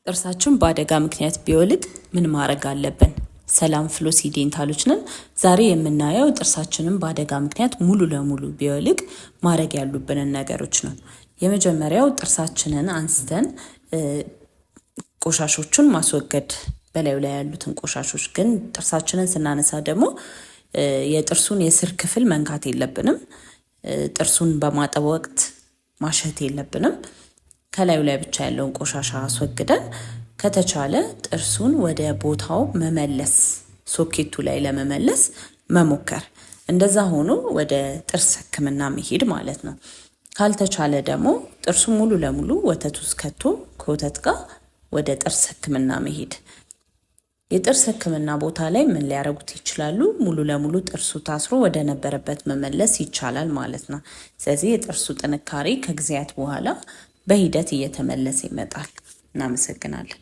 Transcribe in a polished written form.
ጥርሳችን በአደጋ ምክንያት ቢወልቅ ምን ማድረግ አለብን? ሰላም ፍሎሲ ዴንታሎች ነን። ዛሬ የምናየው ጥርሳችንን በአደጋ ምክንያት ሙሉ ለሙሉ ቢወልቅ ማድረግ ያሉብንን ነገሮች ነው። የመጀመሪያው ጥርሳችንን አንስተን ቆሻሾቹን ማስወገድ፣ በላዩ ላይ ያሉትን ቆሻሾች። ግን ጥርሳችንን ስናነሳ ደግሞ የጥርሱን የስር ክፍል መንካት የለብንም። ጥርሱን በማጠብ ወቅት ማሸት የለብንም። ከላዩ ላይ ብቻ ያለውን ቆሻሻ አስወግደን ከተቻለ ጥርሱን ወደ ቦታው መመለስ፣ ሶኬቱ ላይ ለመመለስ መሞከር። እንደዛ ሆኖ ወደ ጥርስ ሕክምና መሄድ ማለት ነው። ካልተቻለ ደግሞ ጥርሱ ሙሉ ለሙሉ ወተት ውስጥ ከቶ ከወተት ጋር ወደ ጥርስ ሕክምና መሄድ። የጥርስ ሕክምና ቦታ ላይ ምን ሊያደርጉት ይችላሉ? ሙሉ ለሙሉ ጥርሱ ታስሮ ወደ ነበረበት መመለስ ይቻላል ማለት ነው። ስለዚህ የጥርሱ ጥንካሬ ከጊዜያት በኋላ በሂደት እየተመለሰ ይመጣል። እናመሰግናለን።